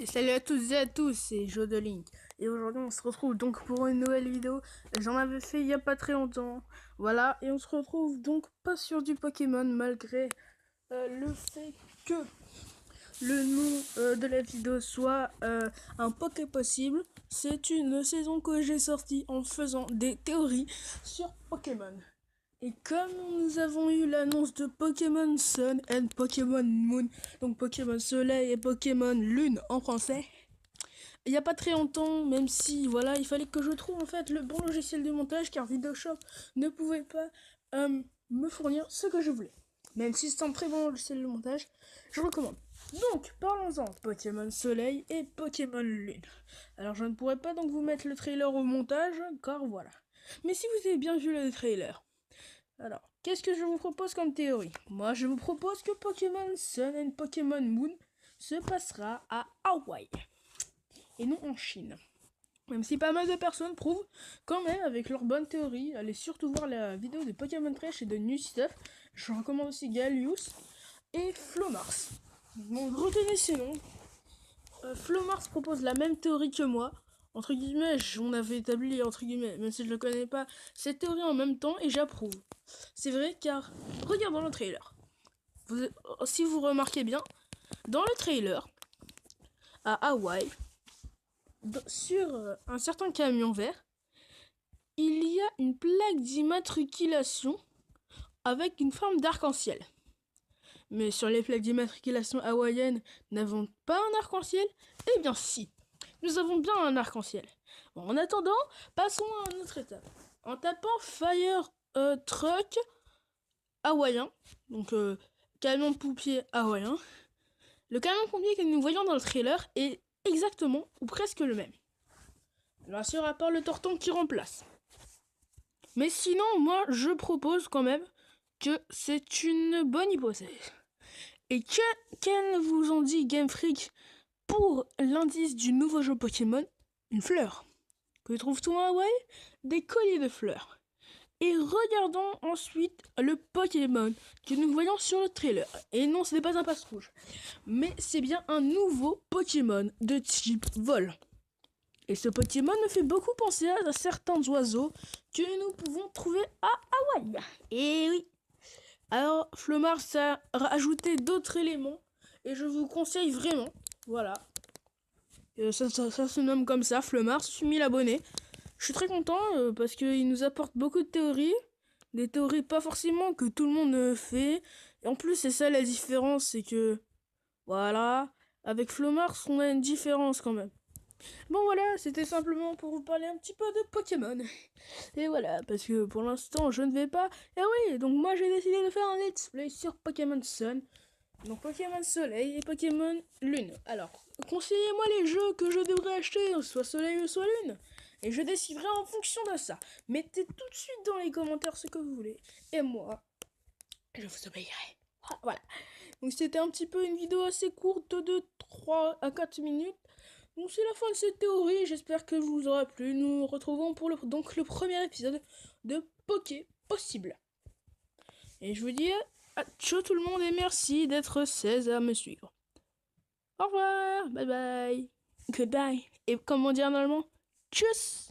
Et salut à toutes et à tous, c'est Jodelink. Et aujourd'hui on se retrouve donc pour une nouvelle vidéo. J'en avais fait il y a pas très longtemps. Voilà, et on se retrouve donc pas sur du Pokémon malgré le fait que le nom de la vidéo soit un Poké possible. C'est une saison que j'ai sortie en faisant des théories sur Pokémon. Et comme nous avons eu l'annonce de Pokémon Sun et Pokémon Moon, donc Pokémon Soleil et Pokémon Lune en français, il n'y a pas très longtemps, même si voilà, il fallait que je trouve en fait le bon logiciel de montage car Videoshop ne pouvait pas me fournir ce que je voulais. Même si c'est un très bon logiciel de montage, je recommande. Donc, parlons-en, Pokémon Soleil et Pokémon Lune. Alors, je ne pourrais pas donc vous mettre le trailer au montage, car voilà. Mais si vous avez bien vu le trailer, alors, qu'est-ce que je vous propose comme théorie? Moi, je vous propose que Pokémon Sun et Pokémon Moon se passera à Hawaï et non en Chine. Même si pas mal de personnes prouvent quand même avec leur bonne théorie. Allez surtout voir la vidéo de Pokémon Fresh et de New Stuff. Je recommande aussi Gallius et Flomars. Donc retenez ces noms. Flomars propose la même théorie que moi. Entre guillemets, on avait établi, entre guillemets, même si je ne le connais pas, cette théorie en même temps et j'approuve. C'est vrai car, regardons le trailer. Si vous remarquez bien, dans le trailer, à Hawaï, sur un certain camion vert, il y a une plaque d'immatriculation avec une forme d'arc-en-ciel. Mais sur les plaques d'immatriculation hawaïennes, n'avons pas un arc-en-ciel? Eh bien si, nous avons bien un arc-en-ciel. Bon, en attendant, passons à une autre étape. En tapant Fire Truck hawaïen, donc camion de pompier hawaïen, le camion de pompier que nous voyons dans le trailer est exactement ou presque le même. Bien sûr, à part le torton qui remplace. Mais sinon, moi, je propose quand même que c'est une bonne hypothèse. Et qu'elle vous en dit Game Freak pour l'indice du nouveau jeu Pokémon? Une fleur. Que trouve-t-on à Hawaï? Des colliers de fleurs. Et regardons ensuite le Pokémon que nous voyons sur le trailer. Et non, ce n'est pas un passe rouge, mais c'est bien un nouveau Pokémon de type vol. Et ce Pokémon me fait beaucoup penser à certains oiseaux que nous pouvons trouver à Hawaï. Et oui. Alors, Flomars a rajouté d'autres éléments et je vous conseille vraiment. Voilà. Ça se nomme comme ça, Flomars, 6000 abonnés. Je suis très content parce qu'il nous apporte beaucoup de théories. Des théories pas forcément que tout le monde fait. Et en plus, c'est ça la différence, c'est que, voilà, avec Flomars, on a une différence quand même. Bon voilà, c'était simplement pour vous parler un petit peu de Pokémon. Et voilà, parce que pour l'instant, je ne vais pas... Et oui, donc moi j'ai décidé de faire un let's play sur Pokémon Sun. Donc Pokémon Soleil et Pokémon Lune. Alors, conseillez-moi les jeux que je devrais acheter, soit Soleil ou soit Lune. Et je déciderai en fonction de ça. Mettez tout de suite dans les commentaires ce que vous voulez. Et moi, je vous obéirai. Voilà. Donc c'était un petit peu une vidéo assez courte de 3 à 4 minutes. Donc c'est la fin de cette théorie. J'espère que vous aura plu. Nous nous retrouvons pour le premier épisode de Poké Possible. Et je vous dis ciao tout le monde et merci d'être 16 à me suivre. Au revoir, bye bye, goodbye. Et comment dire en allemand? Tchuss.